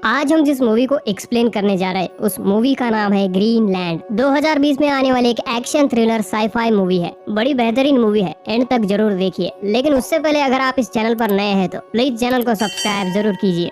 आज हम जिस मूवी को एक्सप्लेन करने जा रहे हैं उस मूवी का नाम है ग्रीनलैंड। 2020 में आने वाली एक एक्शन थ्रिलर साईफाई मूवी है। बड़ी बेहतरीन मूवी है, एंड तक जरूर देखिए। लेकिन उससे पहले अगर आप इस चैनल पर नए हैं तो प्लीज चैनल को सब्सक्राइब जरूर कीजिए।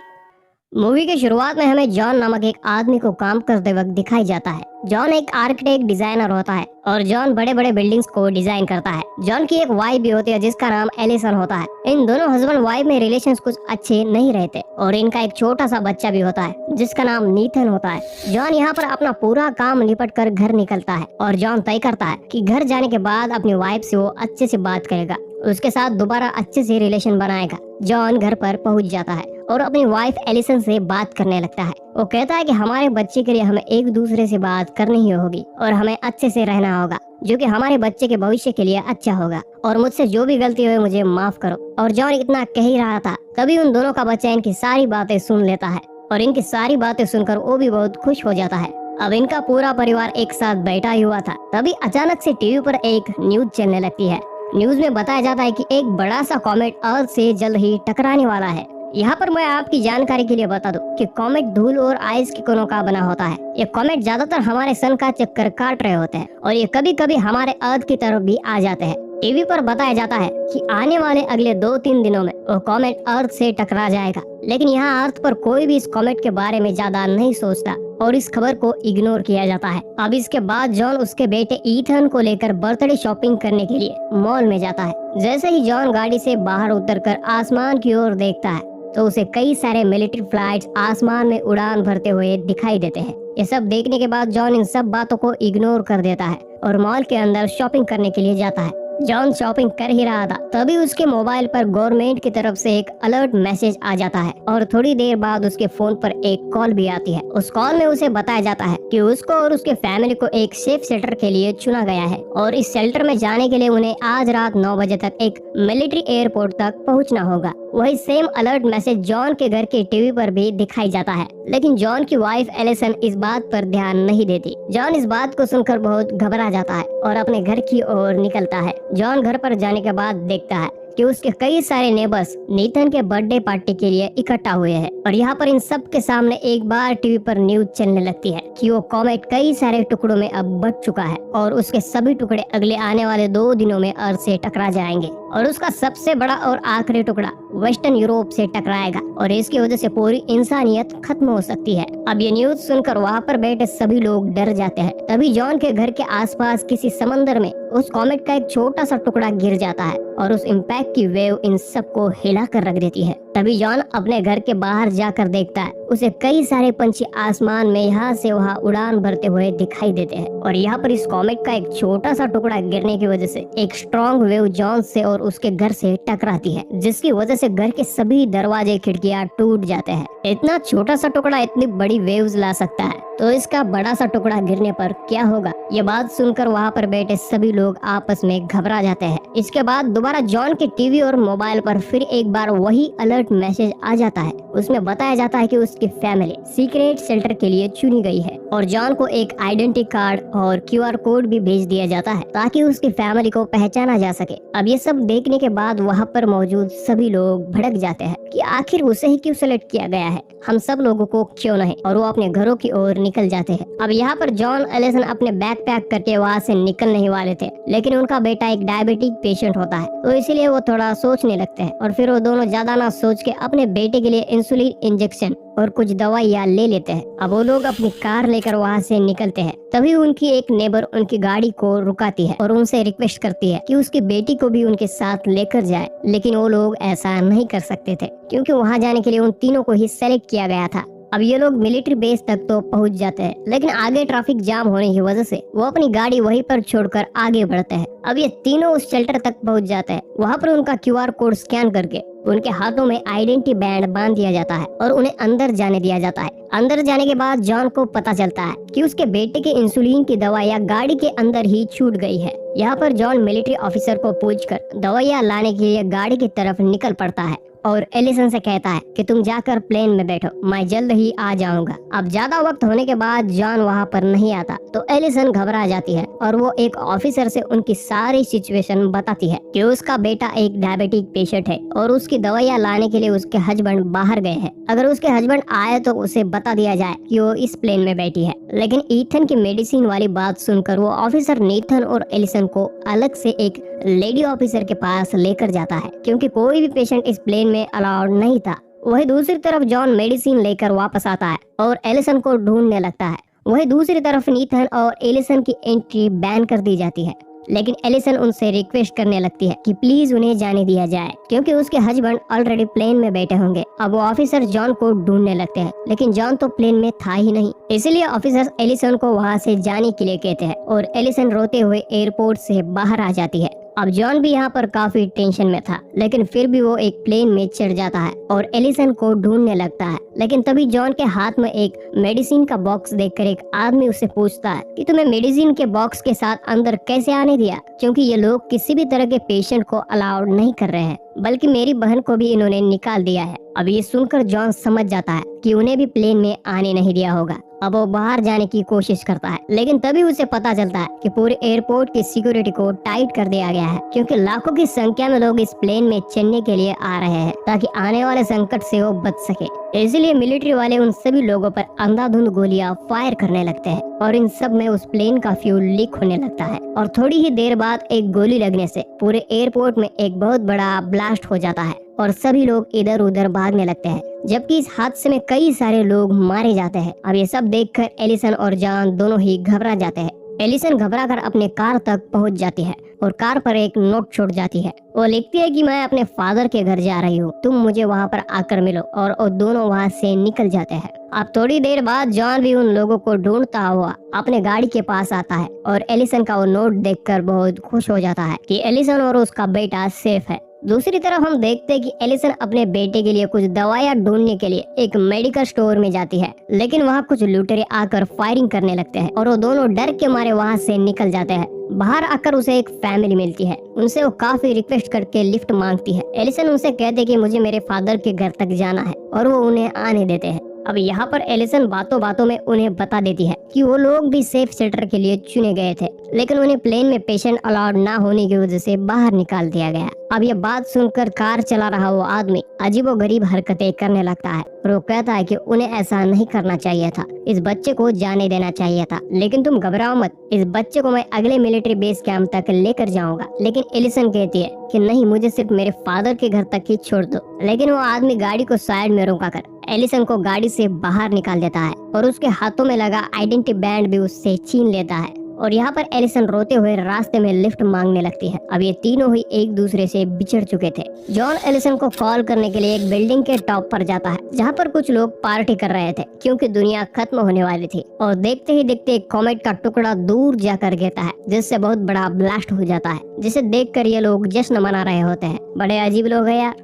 मूवी के शुरुआत में हमें जॉन नामक एक आदमी को काम करते वक्त दिखाई जाता है। जॉन एक आर्किटेक्ट डिजाइनर होता है और जॉन बड़े बड़े बिल्डिंग्स को डिजाइन करता है। जॉन की एक वाइफ भी होती है जिसका नाम एलिसन होता है। इन दोनों हस्बैंड वाइफ में रिलेशंस कुछ अच्छे नहीं रहते और इनका एक छोटा सा बच्चा भी होता है जिसका नाम नीथन होता है। जॉन यहाँ पर अपना पूरा काम निपट कर घर निकलता है और जॉन तय करता है कि घर जाने के बाद अपनी वाइफ से वो अच्छे से बात करेगा, उसके साथ दोबारा अच्छे से रिलेशन बनाएगा। जॉन घर पर पहुंच जाता है और अपनी वाइफ एलिसन से बात करने लगता है। वो कहता है कि हमारे बच्चे के लिए हमें एक दूसरे से बात करनी ही होगी और हमें अच्छे से रहना होगा, जो कि हमारे बच्चे के भविष्य के लिए अच्छा होगा, और मुझसे जो भी गलती हुई मुझे माफ करो। और जॉन इतना कह ही रहा था तभी उन दोनों का बच्चा इनकी सारी बातें सुन लेता है और इनकी सारी बातें सुनकर वो भी बहुत खुश हो जाता है। अब इनका पूरा परिवार एक साथ बैठा ही हुआ था, तभी अचानक से टीवी पर एक न्यूज चलने लगती है। न्यूज में बताया जाता है कि एक बड़ा सा कॉमेट अर्थ से जल्द ही टकराने वाला है। यहाँ पर मैं आपकी जानकारी के लिए बता दूं कि कॉमेट धूल और आइस के कणों का बना होता है। ये कॉमेट ज्यादातर हमारे सन का चक्कर काट रहे होते हैं और ये कभी कभी हमारे अर्थ की तरफ भी आ जाते हैं। टीवी पर बताया जाता है कि आने वाले अगले 2-3 दिनों में वो कॉमेट अर्थ से टकरा जाएगा। लेकिन यहाँ अर्थ पर कोई भी इस कॉमेट के बारे में ज्यादा नहीं सोचता और इस खबर को इग्नोर किया जाता है। अब इसके बाद जॉन उसके बेटे ईथन को लेकर बर्थडे शॉपिंग करने के लिए मॉल में जाता है। जैसे ही जॉन गाड़ी से बाहर उतरकर आसमान की ओर देखता है तो उसे कई सारे मिलिट्री फ्लाइट्स आसमान में उड़ान भरते हुए दिखाई देते हैं। ये सब देखने के बाद जॉन इन सब बातों को इग्नोर कर देता है और मॉल के अंदर शॉपिंग करने के लिए जाता है। जॉन शॉपिंग कर ही रहा था तभी उसके मोबाइल पर गवर्नमेंट की तरफ से एक अलर्ट मैसेज आ जाता है और थोड़ी देर बाद उसके फोन पर एक कॉल भी आती है। उस कॉल में उसे बताया जाता है कि उसको और उसके फैमिली को एक सेफ शेल्टर के लिए चुना गया है और इस शेल्टर में जाने के लिए उन्हें आज रात 9 बजे तक एक मिलिट्री एयरपोर्ट तक पहुंचना होगा। वही सेम अलर्ट मैसेज जॉन के घर के टीवी पर भी दिखाई जाता है, लेकिन जॉन की वाइफ एलिसन इस बात पर ध्यान नहीं देती। जॉन इस बात को सुनकर बहुत घबरा जाता है और अपने घर की ओर निकलता है। जॉन घर पर जाने के बाद देखता है कि उसके कई सारे नेबर्स नीथन के बर्थडे पार्टी के लिए इकट्ठा हुए हैं और यहाँ पर इन सब के सामने एक बार टीवी पर न्यूज चलने लगती है कि वो कॉमेट कई सारे टुकड़ों में अब बट चुका है और उसके सभी टुकड़े अगले आने वाले 2 दिनों में अर्थ से टकरा जाएंगे और उसका सबसे बड़ा और आखिरी टुकड़ा वेस्टर्न यूरोप से टकराएगा और इसकी वजह से पूरी इंसानियत खत्म हो सकती है। अब ये न्यूज सुनकर वहाँ पर बैठे सभी लोग डर जाते हैं। तभी जॉन के घर के आसपास किसी समंदर में उस कॉमेट का एक छोटा सा टुकड़ा गिर जाता है और उस इम्पैक्ट की वेव इन सबको हिला कर रख देती है। तभी जॉन अपने घर के बाहर जाकर देखता है, उसे कई सारे पंछी आसमान में यहाँ से वहाँ उड़ान भरते हुए दिखाई देते हैं और यहाँ पर इस कॉमेट का एक छोटा सा टुकड़ा गिरने की वजह से एक स्ट्रॉन्ग वेव जॉन से और उसके घर से टकराती है, जिसकी वजह से घर के सभी दरवाजे खिड़कियां टूट जाते हैं। इतना छोटा सा टुकड़ा इतनी बड़ी वेव्स ला सकता है, तो इसका बड़ा सा टुकड़ा गिरने पर क्या होगा? ये बात सुनकर वहाँ पर बैठे सभी लोग आपस में घबरा जाते हैं। इसके बाद दोबारा जॉन के टीवी और मोबाइल पर फिर एक बार वही अलर्ट मैसेज आ जाता है। उसमें बताया जाता है कि उसकी फैमिली सीक्रेट शेल्टर के लिए चुनी गई है और जॉन को एक आइडेंटिटी कार्ड और QR कोड भी भेज दिया जाता है ताकि उसकी फैमिली को पहचाना जा सके। अब ये सब देखने के बाद वहाँ पर मौजूद सभी लोग भड़क जाते हैं कि आखिर उसे ही क्यों सेलेक्ट किया गया है, हम सब लोगों को क्यों नहीं, और वो अपने घरों की ओर निकल जाते हैं। अब यहाँ पर जॉन एलिसन अपने बैग पैक करके वहाँ से निकलने ही वाले थे, लेकिन उनका बेटा एक डायबिटिक पेशेंट होता है तो इसीलिए वो थोड़ा सोचने लगते हैं और फिर वो दोनों ज्यादा ना सोच के अपने बेटे के लिए इंसुलिन इंजेक्शन और कुछ दवाइयाँ ले लेते हैं। अब वो लोग अपनी कार लेकर वहाँ से निकलते हैं। तभी उनकी एक नेबर उनकी गाड़ी को रुकाती है और उनसे रिक्वेस्ट करती है कि उसकी बेटी को भी उनके साथ लेकर जाए, लेकिन वो लोग ऐसा नहीं कर सकते थे क्योंकि वहाँ जाने के लिए उन तीनों को ही सेलेक्ट किया गया था। अब ये लोग मिलिट्री बेस तक तो पहुंच जाते हैं, लेकिन आगे ट्रैफिक जाम होने की वजह से वो अपनी गाड़ी वहीं पर छोड़कर आगे बढ़ते हैं। अब ये तीनों उस शेल्टर तक पहुंच जाते हैं। वहाँ पर उनका QR कोड स्कैन करके उनके हाथों में आइडेंटिटी बैंड बांध दिया जाता है और उन्हें अंदर जाने दिया जाता है। अंदर जाने के बाद जॉन को पता चलता है कि उसके बेटे के इंसुलिन की दवाइयाँ गाड़ी के अंदर ही छूट गई है। यहाँ पर जॉन मिलिट्री ऑफिसर को पूछकर दवाइयाँ लाने के लिए गाड़ी की तरफ निकल पड़ता है। और एलिसन से कहता है कि तुम जाकर प्लेन में बैठो, मैं जल्द ही आ जाऊंगा। अब ज्यादा वक्त होने के बाद जॉन वहाँ पर नहीं आता तो एलिसन घबरा जाती है और वो एक ऑफिसर से उनकी सारी सिचुएशन बताती है कि उसका बेटा एक डायबिटिक पेशेंट है और उसकी दवाइयाँ लाने के लिए उसके हस्बैंड बाहर गए हैं। अगर उसके हस्बैंड आए तो उसे बता दिया जाए कि वो इस प्लेन में बैठी है। लेकिन ईथन की मेडिसिन वाली बात सुनकर वो ऑफिसर नीथन और एलिसन को अलग से एक लेडी ऑफिसर के पास लेकर जाता है, क्योंकि कोई भी पेशेंट इस प्लेन में अलाउड नहीं था। वही दूसरी तरफ जॉन मेडिसिन लेकर वापस आता है और एलिसन को ढूंढने लगता है। वही दूसरी तरफ नीथन और एलिसन की एंट्री बैन कर दी जाती है, लेकिन एलिसन उनसे रिक्वेस्ट करने लगती है कि प्लीज उन्हें जाने दिया जाए, क्योंकि उसके हस्बैंड ऑलरेडी प्लेन में बैठे होंगे। अब वो ऑफिसर जॉन को ढूंढने लगते हैं, लेकिन जॉन तो प्लेन में था ही नहीं। इसलिए ऑफिसर एलिसन को वहाँ से जाने के लिए कहते हैं और एलिसन रोते हुए एयरपोर्ट से बाहर आ जाती है। अब जॉन भी यहाँ पर काफी टेंशन में था, लेकिन फिर भी वो एक प्लेन में चढ़ जाता है और एलिसन को ढूंढने लगता है। लेकिन तभी जॉन के हाथ में एक मेडिसिन का बॉक्स देखकर एक आदमी उससे पूछता है कि तुम्हें मेडिसिन के बॉक्स के साथ अंदर कैसे आने दिया, क्योंकि ये लोग किसी भी तरह के पेशेंट को अलाउड नहीं कर रहे हैं, बल्कि मेरी बहन को भी इन्होंने निकाल दिया है। अब ये सुनकर जॉन समझ जाता है कि उन्हें भी प्लेन में आने नहीं दिया होगा। अब वो बाहर जाने की कोशिश करता है, लेकिन तभी उसे पता चलता है कि पूरे एयरपोर्ट की सिक्योरिटी को टाइट कर दिया गया है, क्योंकि लाखों की संख्या में लोग इस प्लेन में चढ़ने के लिए आ रहे हैं ताकि आने वाले संकट से वो बच सके। इसलिए मिलिट्री वाले उन सभी लोगों पर अंधाधुंध गोलियां फायर करने लगते हैं और इन सब में उस प्लेन का फ्यूल लीक होने लगता है और थोड़ी ही देर बाद एक गोली लगने से पूरे एयरपोर्ट में एक बहुत बड़ा ब्लास्ट हो जाता है और सभी लोग इधर उधर भागने लगते हैं, जबकि इस हादसे में कई सारे लोग मारे जाते हैं। अब ये सब देखकर एलिसन और जॉन दोनों ही घबरा जाते हैं। एलिसन घबराकर अपने कार तक पहुंच जाती है और कार पर एक नोट छोड़ जाती है। वो लिखती है कि मैं अपने फादर के घर जा रही हूँ, तुम मुझे वहाँ पर आकर मिलो, और वो दोनों वहाँ से निकल जाते हैं। अब थोड़ी देर बाद जॉन भी उन लोगों को ढूंढता हुआ अपने गाड़ी के पास आता है और एलिसन का वो नोट देखकर बहुत खुश हो जाता है कि एलिसन और उसका बेटा सेफ है। दूसरी तरफ हम देखते हैं कि एलिसन अपने बेटे के लिए कुछ दवाइयाँ ढूंढने के लिए एक मेडिकल स्टोर में जाती है, लेकिन वहाँ कुछ लुटेरे आकर फायरिंग करने लगते हैं और वो दोनों डर के मारे वहाँ से निकल जाते हैं। बाहर आकर उसे एक फैमिली मिलती है, उनसे वो काफी रिक्वेस्ट करके लिफ्ट मांगती है। एलिसन उनसे कहते हैं कि मुझे मेरे फादर के घर तक जाना है और वो उन्हें आने देते हैं। अब यहाँ पर एलिसन बातों बातों में उन्हें बता देती है कि वो लोग भी सेफ शेल्टर के लिए चुने गए थे, लेकिन उन्हें प्लेन में पेशेंट अलाउड ना होने की वजह से बाहर निकाल दिया गया। अब ये बात सुनकर कार चला रहा वो आदमी अजीबोगरीब हरकतें करने लगता है और वो कहता है कि उन्हें ऐसा नहीं करना चाहिए था, इस बच्चे को जाने देना चाहिए था, लेकिन तुम घबराओ मत, इस बच्चे को मैं अगले मिलिट्री बेस कैंप तक लेकर जाऊंगा। लेकिन एलिसन कहती है कि नहीं, मुझे सिर्फ मेरे फादर के घर तक ही छोड़ दो। लेकिन वो आदमी गाड़ी को साइड में रोका कर एलिसन को गाड़ी से बाहर निकाल देता है और उसके हाथों में लगा आइडेंटिटी बैंड भी उससे छीन लेता है। और यहाँ पर एलिसन रोते हुए रास्ते में लिफ्ट मांगने लगती है। अब ये तीनों ही एक दूसरे से बिछड़ चुके थे। जॉन एलिसन को कॉल करने के लिए एक बिल्डिंग के टॉप पर जाता है, जहाँ पर कुछ लोग पार्टी कर रहे थे, क्योंकि दुनिया खत्म होने वाली थी। और देखते ही देखते एक कॉमेट का टुकड़ा दूर जाकर गिरता है, जिससे बहुत बड़ा ब्लास्ट हो जाता है, जिसे देखकर ये लोग जश्न मना रहे होते हैं। बड़े अजीब लोग हैं यार।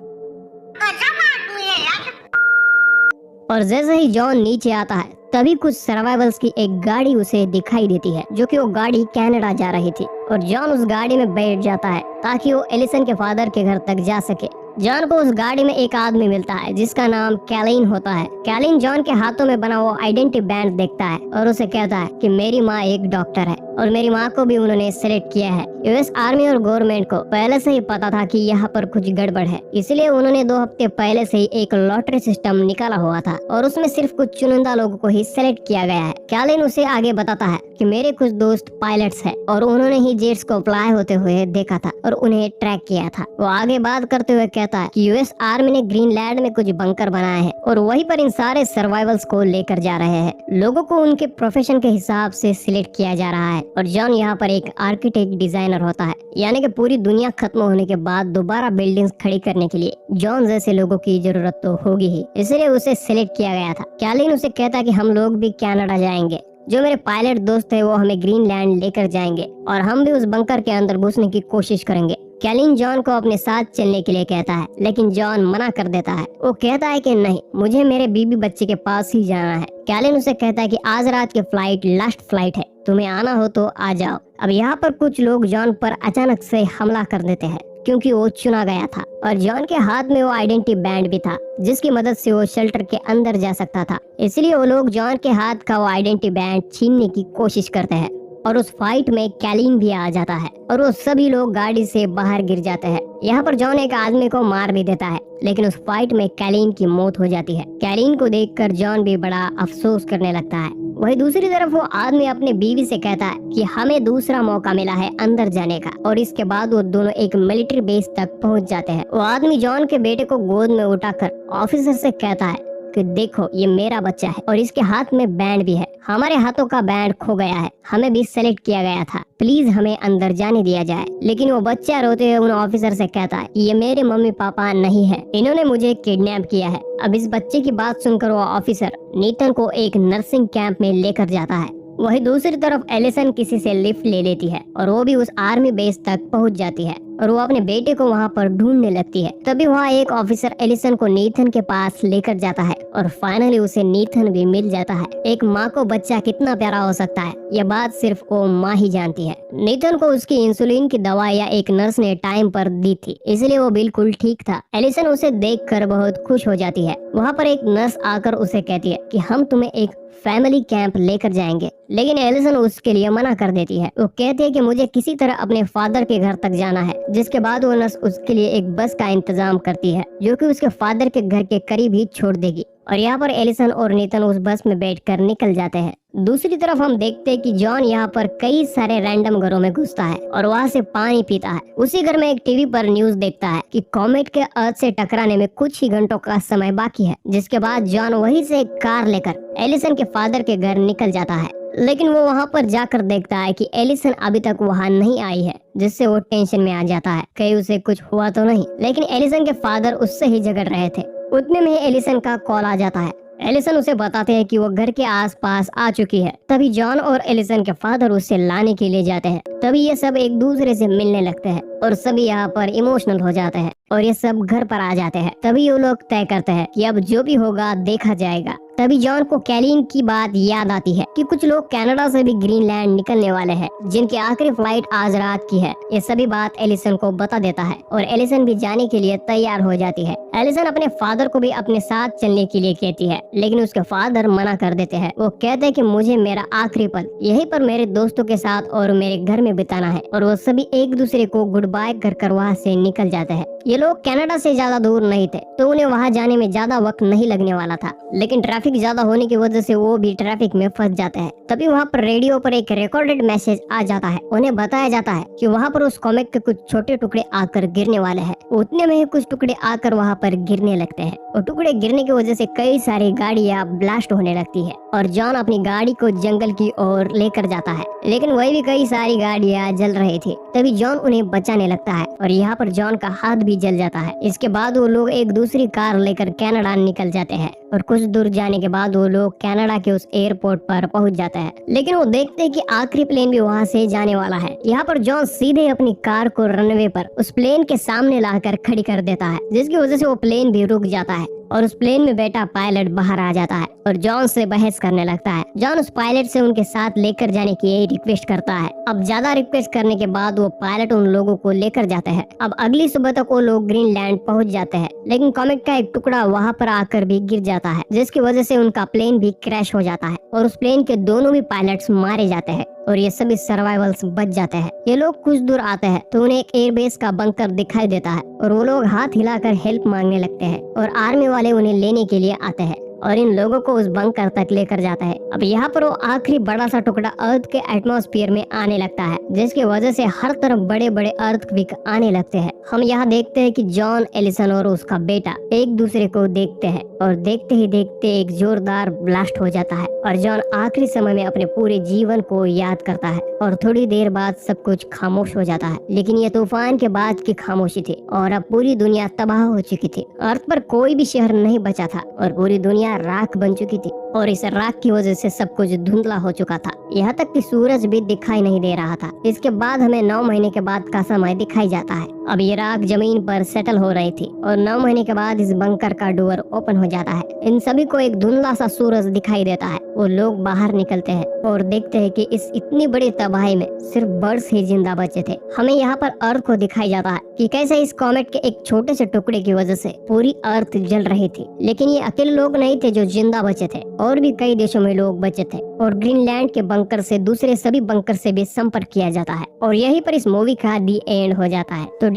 और जैसे ही जॉन नीचे आता है तभी कुछ सर्वाइवल्स की एक गाड़ी उसे दिखाई देती है, जो कि वो गाड़ी कनाडा जा रही थी। और जॉन उस गाड़ी में बैठ जाता है ताकि वो एलिसन के फादर के घर तक जा सके। जॉन को उस गाड़ी में एक आदमी मिलता है जिसका नाम कैलिन होता है। कैलिन जॉन के हाथों में बना वो आइडेंटिटी बैंड देखता है और उसे कहता है कि मेरी माँ एक डॉक्टर है और मेरी माँ को भी उन्होंने सेलेक्ट किया है। यूएस आर्मी और गवर्नमेंट को पहले से ही पता था कि यहाँ पर कुछ गड़बड़ है, इसलिए उन्होंने 2 हफ्ते पहले से ही एक लॉटरी सिस्टम निकाला हुआ था और उसमें सिर्फ कुछ चुनिंदा लोगों को ही सेलेक्ट किया गया है। कैलिन उसे आगे बताता है कि मेरे कुछ दोस्त पायलट्स हैं और उन्होंने ही जेट्स को फ्लाई होते हुए देखा था और उन्हें ट्रैक किया था। वो आगे बात करते हुए कहता है कि यूएस आर्मी ने ग्रीनलैंड में कुछ बंकर बनाए हैं और वहीं पर इन सारे सर्वाइवल्स को लेकर जा रहे हैं। लोगों को उनके प्रोफेशन के हिसाब से सिलेक्ट किया जा रहा है और जॉन यहाँ पर एक आर्किटेक्ट डिजाइनर होता है, यानी कि पूरी दुनिया खत्म होने के बाद दोबारा बिल्डिंग्स खड़ी करने के लिए जॉन जैसे लोगों की जरूरत तो होगी ही, इसलिए उसे सिलेक्ट किया गया था। कैलिन उसे कहता है कि हम लोग भी कनाडा जाएंगे, जो मेरे पायलट दोस्त है वो हमें ग्रीनलैंड लेकर जाएंगे और हम भी उस बंकर के अंदर घुसने की कोशिश करेंगे। कैलिन जॉन को अपने साथ चलने के लिए कहता है, लेकिन जॉन मना कर देता है। वो कहता है कि नहीं, मुझे मेरे बीबी बच्चे के पास ही जाना है। कैलिन उसे कहता है कि आज रात की फ्लाइट लास्ट फ्लाइट है, तुम्हें आना हो तो आ जाओ। अब यहाँ पर कुछ लोग जॉन पर अचानक से हमला कर देते हैं क्योंकि वो चुना गया था और जॉन के हाथ में वो आइडेंटिटी बैंड भी था जिसकी मदद से वो शेल्टर के अंदर जा सकता था। इसलिए वो लोग जॉन के हाथ का वो आइडेंटिटी बैंड छीनने की कोशिश करते हैं और उस फाइट में कैलिन भी आ जाता है और वो सभी लोग गाड़ी से बाहर गिर जाते हैं। यहाँ पर जॉन एक आदमी को मार भी देता है, लेकिन उस फाइट में कैलिन की मौत हो जाती है। कैलिन को देखकर जॉन भी बड़ा अफसोस करने लगता है। वही दूसरी तरफ वो आदमी अपने बीवी से कहता है कि हमें दूसरा मौका मिला है अंदर जाने का, और इसके बाद वो दोनों एक मिलिट्री बेस तक पहुंच जाते हैं। वो आदमी जॉन के बेटे को गोद में उठाकर ऑफिसर से कहता है कि देखो ये मेरा बच्चा है और इसके हाथ में बैंड भी है। हमारे हाथों का बैंड खो गया है, हमें भी सेलेक्ट किया गया था, प्लीज हमें अंदर जाने दिया जाए। लेकिन वो बच्चा रोते हुए उन ऑफिसर से कहता है ये मेरे मम्मी पापा नहीं है, इन्होंने मुझे किडनैप किया है। अब इस बच्चे की बात सुनकर वो ऑफिसर नीतन को एक नर्सिंग कैंप में लेकर जाता है। वही दूसरी तरफ एलिसन किसी से लिफ्ट ले लेती है और वो भी उस आर्मी बेस तक पहुंच जाती है और वो अपने बेटे को वहां पर ढूंढने लगती है। तभी वहां एक ऑफिसर एलिसन को नीथन के पास लेकर जाता है और फाइनली उसे नीथन भी मिल जाता है। एक माँ को बच्चा कितना प्यारा हो सकता है यह बात सिर्फ वो माँ ही जानती है। नीथन को उसकी इंसुलिन की दवाइयाँ एक नर्स ने टाइम पर दी थी, इसलिए वो बिल्कुल ठीक था। एलिसन उसे देखकर बहुत खुश हो जाती है। वहाँ पर एक नर्स आकर उसे कहती है कि हम तुम्हें एक फैमिली कैंप लेकर जाएंगे, लेकिन एलिसन उसके लिए मना कर देती है। वो कहती है कि मुझे किसी तरह अपने फादर के घर तक जाना है, जिसके बाद वो नर्स उसके लिए एक बस का इंतजाम करती है जो कि उसके फादर के घर के करीब ही छोड़ देगी। और यहाँ पर एलिसन और नीतन उस बस में बैठकर निकल जाते हैं। दूसरी तरफ हम देखते हैं कि जॉन यहाँ पर कई सारे रैंडम घरों में घुसता है और वहाँ से पानी पीता है। उसी घर में एक टीवी पर न्यूज देखता है कि कॉमेट के अर्थ से टकराने में कुछ ही घंटों का समय बाकी है, जिसके बाद जॉन वहीं से एक कार लेकर एलिसन के फादर के घर निकल जाता है। लेकिन वो वहाँ पर जाकर देखता है कि एलिसन अभी तक वहाँ नहीं आई है, जिससे वो टेंशन में आ जाता है कहीं उसे कुछ हुआ तो नहीं। लेकिन एलिसन के फादर उससे ही झगड़ रहे थे। उतने में ही एलिसन का कॉल आ जाता है। एलिसन उसे बताते हैं कि वो घर के आसपास आ चुकी है। तभी जॉन और एलिसन के फादर उसे लाने के लिए जाते हैं। तभी ये सब एक दूसरे से मिलने लगते हैं और सभी यहाँ पर इमोशनल हो जाते हैं और ये सब घर पर आ जाते हैं। तभी वो लोग तय करते हैं कि अब जो भी होगा देखा जाएगा। तभी जॉन को कैलिन की बात याद आती है कि कुछ लोग कनाडा से भी ग्रीनलैंड निकलने वाले हैं, जिनकी आखिरी फ्लाइट आज रात की है। ये सभी बात एलिसन को बता देता है और एलिसन भी जाने के लिए तैयार हो जाती है। एलिसन अपने फादर को भी अपने साथ चलने के लिए कहती है, लेकिन उसके फादर मना कर देते हैं। वो कहते हैं कि मुझे मेरा आखिरी पल यहीं पर मेरे दोस्तों के साथ और मेरे घर में बिताना है। और वो सभी एक दूसरे को गुड बाय कर वहाँ से निकल जाते हैं। ये लोग कनाडा से ज्यादा दूर नहीं थे, तो उन्हें वहाँ जाने में ज्यादा वक्त नहीं लगने वाला था, लेकिन ट्रैफिक ज्यादा होने की वजह से वो भी ट्रैफिक में फंस जाते हैं। तभी वहाँ पर रेडियो पर एक रिकॉर्डेड मैसेज आ जाता है। उन्हें बताया जाता है कि वहाँ पर उस कॉमेट के कुछ छोटे टुकड़े आकर गिरने वाले हैं। उतने में ही कुछ टुकड़े आकर वहाँ पर गिरने लगते हैं और टुकड़े गिरने की वजह से कई सारी गाड़ियाँ ब्लास्ट होने लगती है और जॉन अपनी गाड़ी को जंगल की ओर लेकर जाता है, लेकिन वही भी कई सारी गाड़ियाँ जल रही थी। तभी जॉन उन्हें बचाने लगता है और यहाँ पर जॉन का हाथ भी जल जाता है। इसके बाद वो लोग एक दूसरी कार लेकर कनाडा निकल जाते हैं और कुछ दूर जाने के बाद वो लोग कनाडा के उस एयरपोर्ट पर पहुंच जाते हैं। लेकिन वो देखते हैं कि आखिरी प्लेन भी वहां से जाने वाला है। यहाँ पर जॉन सीधे अपनी कार को रनवे पर उस प्लेन के सामने लाकर खड़ी कर देता है, जिसकी वजह से वो प्लेन भी रुक जाता है और उस प्लेन में बैठा पायलट बाहर आ जाता है और जॉन से बहस करने लगता है। जॉन उस पायलट से उनके साथ लेकर जाने की रिक्वेस्ट करता है। अब ज्यादा रिक्वेस्ट करने के बाद वो पायलट उन लोगों को लेकर जाते हैं। अब अगली सुबह तक वो लोग ग्रीनलैंड पहुंच जाते हैं, लेकिन कॉमेट का एक टुकड़ा वहां पर आकर भी गिर जाता है, जिसकी वजह से उनका प्लेन भी क्रैश हो जाता है और उस प्लेन के दोनों भी पायलट्स मारे जाते हैं और ये सभी सर्वाइवल्स बच जाते हैं। ये लोग कुछ दूर आते हैं तो उन्हें एक एयरबेस का बंकर दिखाई देता है और वो लोग हाथ हिलाकर हेल्प मांगने लगते हैं और आर्मी वाले उन्हें लेने के लिए आते हैं और इन लोगों को उस बंकर तक लेकर जाता है। अब यहाँ पर वो आखिरी बड़ा सा टुकड़ा अर्थ के एटमॉस्फेयर में आने लगता है, जिसकी वजह से हर तरफ बड़े बड़े अर्थक्वेक आने लगते हैं। हम यहाँ देखते हैं कि जॉन, एलिसन और उसका बेटा एक दूसरे को देखते हैं और देखते ही देखते एक जोरदार ब्लास्ट हो जाता है और जॉन आखिरी समय में अपने पूरे जीवन को याद करता है और थोड़ी देर बाद सब कुछ खामोश हो जाता है। लेकिन ये तूफान के बाद की खामोशी थी और अब पूरी दुनिया तबाह हो चुकी थी। अर्थ पर कोई भी शहर नहीं बचा था और पूरी दुनिया राख बन चुकी थी। और इस राख की वजह से सब कुछ धुंधला हो चुका था, यहाँ तक कि सूरज भी दिखाई नहीं दे रहा था। इसके बाद हमें 9 महीने के बाद का समय दिखाई जाता है। अब ये राख जमीन पर सेटल हो रही थी और 9 महीने के बाद इस बंकर का डोर ओपन हो जाता है। इन सभी को एक धुंधला सा सूरज दिखाई देता है। वो लोग बाहर निकलते हैं और देखते हैं कि इस इतनी बड़ी तबाही में सिर्फ बर्ड्स ही जिंदा बचे थे। हमें यहाँ पर अर्थ को दिखाई जाता है कि कैसे इस कॉमेट के एक छोटे से टुकड़े की वजह से पूरी अर्थ जल रही थी। लेकिन ये अकेले लोग नहीं थे जो जिंदा बचे थे, और भी कई देशों में लोग बचे थे और ग्रीनलैंड के बंकर से दूसरे सभी बंकर से भी संपर्क किया जाता है। और यहीं पर इस मूवी का दी एंड हो जाता है। तो